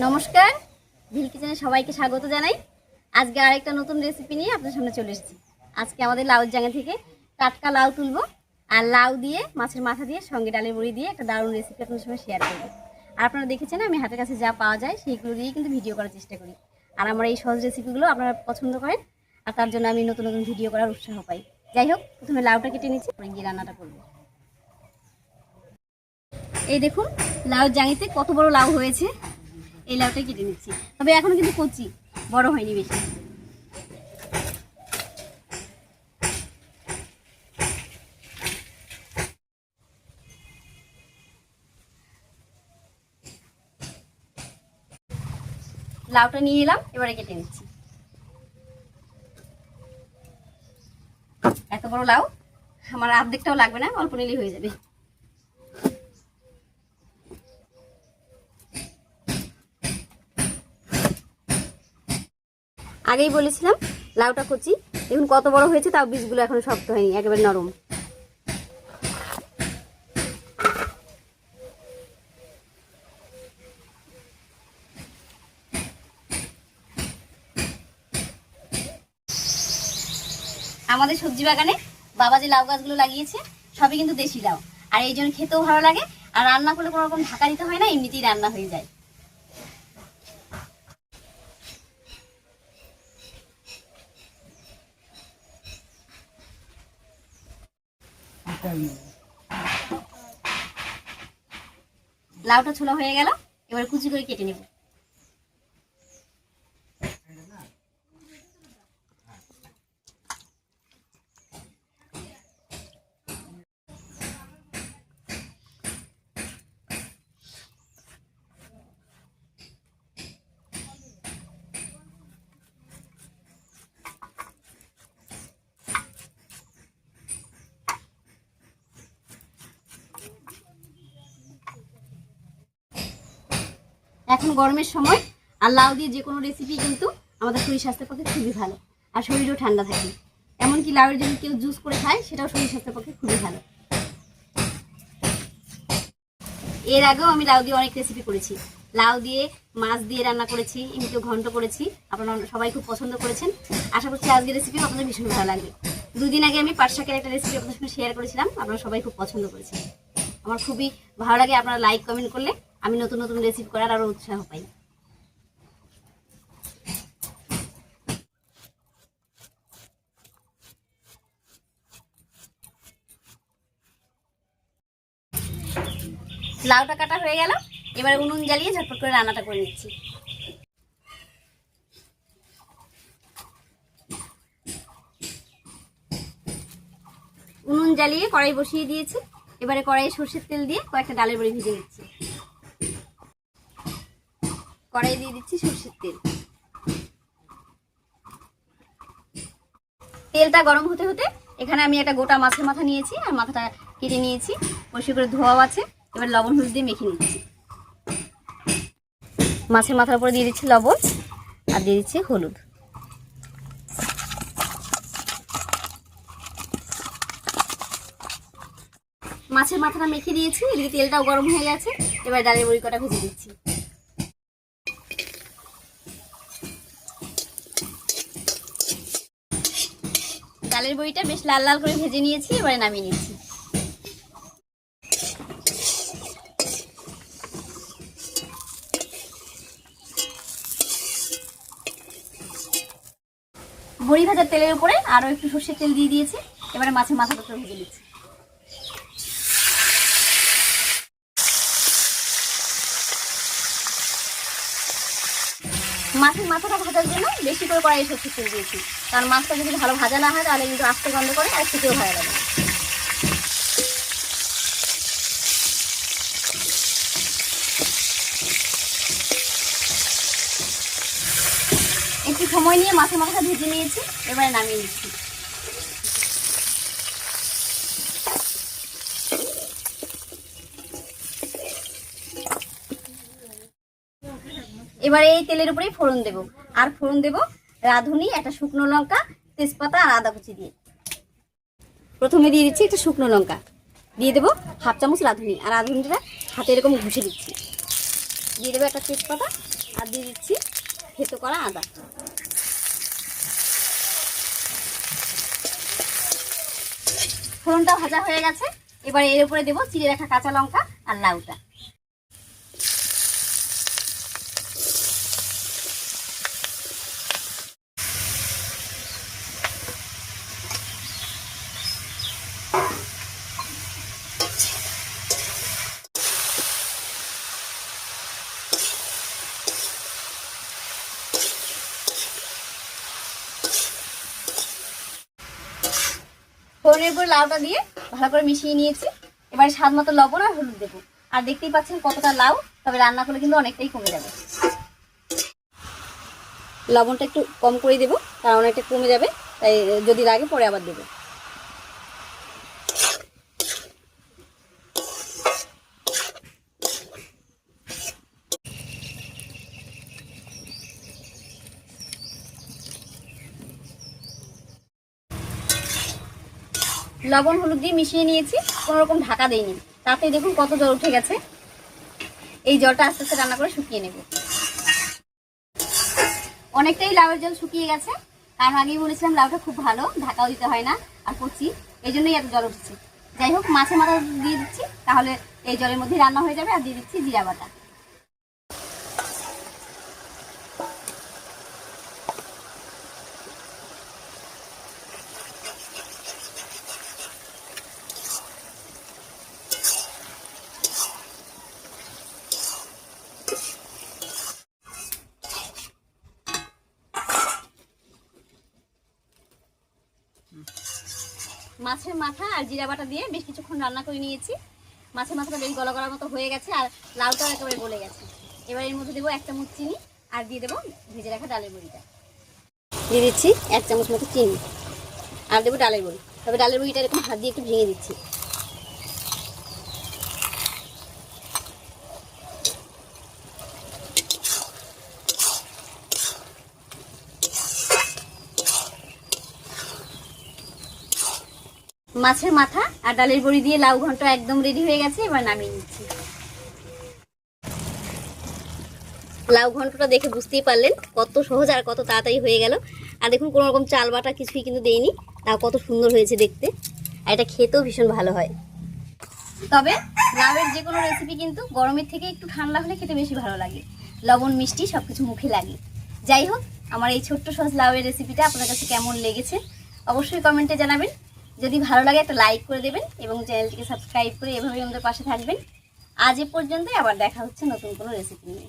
নমস্কার, ভিল কিচেনে সবাইকে স্বাগত জানাই। আজকে আরেকটা নতুন রেসিপি নিয়ে আপনাদের সামনে চলে এসেছি। আজকে আমাদের লাউর জায়গা থেকে টাটকা লাউ তুলবো আর লাউ দিয়ে মাছের মাথা দিয়ে সঙ্গে ডালের বড়ি দিয়ে একটা দারুণ রেসিপি আপনাদের সঙ্গে শেয়ার করবো। আর আপনারা দেখেছেন আমি হাতের কাছে যা পাওয়া যায় সেইগুলো দিয়েই কিন্তু ভিডিও করার চেষ্টা করি। আর আমার এই সহজ রেসিপিগুলো আপনারা পছন্দ করেন আর তার জন্য আমি নতুন নতুন ভিডিও করার উৎসাহ পাই। যাই হোক, প্রথমে লাউটা কেটে নিচ্ছি, পরে গিয়ে রান্নাটা করবো। এই দেখুন লাউর জাঙিতে কত বড় লাউ হয়েছে। এই লাউটা কেটে নিচ্ছি, তবে এখনো কিন্তু কচি, বড় হয়নি বেশি। লাউটা নিয়ে এলাম, এবারে কেটে নিচ্ছি। এত বড় লাউ আমার অর্ধেকটাও লাগবে না, অল্প নিলেই হয়ে যাবে। আগেই বলেছিলাম লাউটা কচি, দেখুন কত বড় হয়েছে, তাও বীজগুলো এখনো শক্ত হয়নি, একেবারে নরম। আমাদের সবজি বাগানে বাবা যে লাউ গাছগুলো লাগিয়েছে সবই কিন্তু দেশি লাউ, আর এই জন্য খেতেও ভালো লাগে। আর রান্না করলে কোনো রকম ঢাকা দিতে হয় না, এমনিতেই রান্না হয়ে যায়। লাউটা ছোলা হয়ে গেল, এবার কুচি করে কেটে নেব। এখন গরমের সময় আর লাউ দিয়ে যে কোনো রেসিপি কিন্তু আমাদের শরীর স্বাস্থ্যের পক্ষে খুবই ভালো, আর শরীরও ঠান্ডা থাকে। এমনকি লাউয়ের যদি কেউ জুস করে খায় সেটাও শরীর স্বাস্থ্যের পক্ষে খুবই ভালো। এর আগেও আমি লাউ দিয়ে অনেক রেসিপি করেছি, লাউ দিয়ে মাছ দিয়ে রান্না করেছি, এমনিতেও ঘন্ট করেছি, আপনারা সবাই খুব পছন্দ করেছেন। আশা করছি আজকের রেসিপিও আপনাদের ভীষণ ভালো লাগবে। 2 দিন আগে আমি পাট শাকের একটা রেসিপি আপনাদের সঙ্গে শেয়ার করেছিলাম, আপনারা সবাই খুব পছন্দ করেছেন। আমার খুবই ভালো লাগে আপনারা লাইক কমেন্ট করলে, আমি নতুন নতুন রেসিপি করার আরও উৎসাহ পাই। লাউটা কাটা হয়ে গেল, এবারে উনুন জ্বালিয়ে ঝটপট করে রান্নাটা করে নিচ্ছি। উনুন জ্বালিয়ে কড়াই বসিয়ে দিয়েছি, এবারে কড়াইয়ে সরষের তেল দিয়ে কয়েকটা ডালের বড়ি ভেজে নিচ্ছি। কড়াই দিয়ে দিচ্ছি সরষের তেল। তেলটা গরম হতে হতে এখানে আমি একটা গোটা মাছের মাথা নিয়েছি, আর মাথাটা কেটে নিয়েছি, পরিষ্কার করে ধোয়াও আছে। এবার লবণ হলুদ দিয়ে মেখে নিচ্ছি। মাছের মাথার উপরে দিয়ে দিচ্ছি লবণ আর দিয়ে দিচ্ছি হলুদ। মাছের মাথাটা মেখে দিয়েছি, এদিকে তেলটাও গরম হয়ে গেছে। এবার ডালের বড়ি কটা ভেজে দিচ্ছি। ডালের বড়িটা বেশ লাল লাল করে ভেজে নিয়েছি, এবারে নামিয়ে নিচ্ছি। বড়ি ভাজার তেলের উপরে আরো একটু সর্ষের তেল দিয়ে দিয়েছি, এবারে মাছের মাথাটা ভেজে নিচ্ছি। মাছের মাথাটা ভাজার জন্য বেশি করে কড়াইয়ে সর্ষের তেল দিয়েছি, কারণ মাছটা যদি ভালো ভাজা না হয় তাহলে কিন্তু আস্তে গন্ধ করে আর খেতেও ভালো লাগে। একটু সময় নিয়ে মাছের মাথাটা ভেজে নিয়েছি, এবারে নামিয়ে নিচ্ছি। এবারে এই তেলের উপরেই ফোড়ন দেব, আর ফোড়ন দেব রাঁধুনি, একটা শুকনো লঙ্কা, তেজপাতা আর আদা কুচি দিয়ে। প্রথমে দিয়ে দিচ্ছি একটা শুকনো লঙ্কা, দিয়ে দেবো হাফ চামচ রাঁধুনি, আর রাঁধুনিটা হাতে এরকম ঘুষে দিচ্ছি। দিয়ে দেবো একটা তেজপাতা আর দিয়ে দিচ্ছি থেতো করা আদা। ফোড়নটা ভাজা হয়ে গেছে, এবার এর উপরে দেবো চিড়ে রাখা কাঁচা লঙ্কা আর লাউটা। ফোড়নের উপর লাউটা দিয়ে ভালো করে মিশিয়ে নিয়েছি। এবার স্বাদ মতো লবণ আর হলুদ দেবো। আর দেখতেই পাচ্ছেন কতটা লাউ, তবে রান্না করলে কিন্তু অনেকটাই কমে যাবে। লবণটা একটু কম করে দেবো, কারণ অনেকটা কমে যাবে, তাই যদি লাগে পরে আবার দেবো। লবণ হলুদ দিয়ে মিশিয়ে নিয়েছি, কোনো রকম ঢাকা দেইনি। তাতে দেখুন কত জল উঠে গেছে। এই জলটা আস্তে আস্তে রান্না করে শুকিয়ে নেব। অনেকটাই লাউয়ের জল শুকিয়ে গেছে, কারণ আগেই বলেছিলাম লাউটা খুব ভালো, ঢাকাও দিতে হয় না আর কচি, এই জন্যই এত জল উঠছে। যাই হোক, মাছের মাথা দিয়ে দিচ্ছি, তাহলে এই জলের মধ্যে রান্না হয়ে যাবে। আর দিয়ে দিচ্ছি জিরা বাটা। মাছের মাথা আর জিরা বাটা দিয়ে বেশ কিছুক্ষণ রান্না করে নিয়েছি। মাছের মাথাটা বেশ গলা গলার মতো হয়ে গেছে, আর লাউটাও একেবারে গলে গেছে। এবার এর মধ্যে দেবো 1 চামচ চিনি, আর দিয়ে দেবো ভেজে রাখা ডালের বড়িটা। দিয়ে দিচ্ছি 1 চামচ মতো চিনি, আর দেবো ডালের বড়ি। তবে ডালের বড়িটা এরকম হাত দিয়ে একটু ভেঙে দিচ্ছি। মাছের মাথা আর ডালের বড়ি দিয়ে লাউ ঘন্ট একদম রেডি হয়ে গেছে। এবার নামিয়ে নিচ্ছি। লাউ ঘন্টটা দেখে বুঝতেই পারলেন কত সহজ আর কত তাড়াতাড়ি হয়ে গেল। আর দেখুন কোনো রকম চাল বাটা কিছুই কিন্তু দেইনি, তাও কত সুন্দর হয়েছে দেখতে। আর এটা খেতেও ভীষণ ভালো হয়। তবে লাউয়ের যে কোনো রেসিপি কিন্তু গরমের থেকে একটু ঠান্ডা হলে খেতে বেশি ভালো লাগে। লবণ মিষ্টি সব কিছু মুখে লাগে। যাই হোক, আমার এই ছোট্ট সহজ লাউয়ের রেসিপিটা আপনার কাছে কেমন লেগেছে অবশ্যই কমেন্টে জানাবেন। যদি ভালো লাগে একটা লাইক করে দেবেন এবং চ্যানেলটিকে সাবস্ক্রাইব করে এভাবেই আমাদের পাশে থাকবেন। আজ এ পর্যন্তই, আবার দেখা হচ্ছে নতুন কোনো রেসিপি নিয়ে।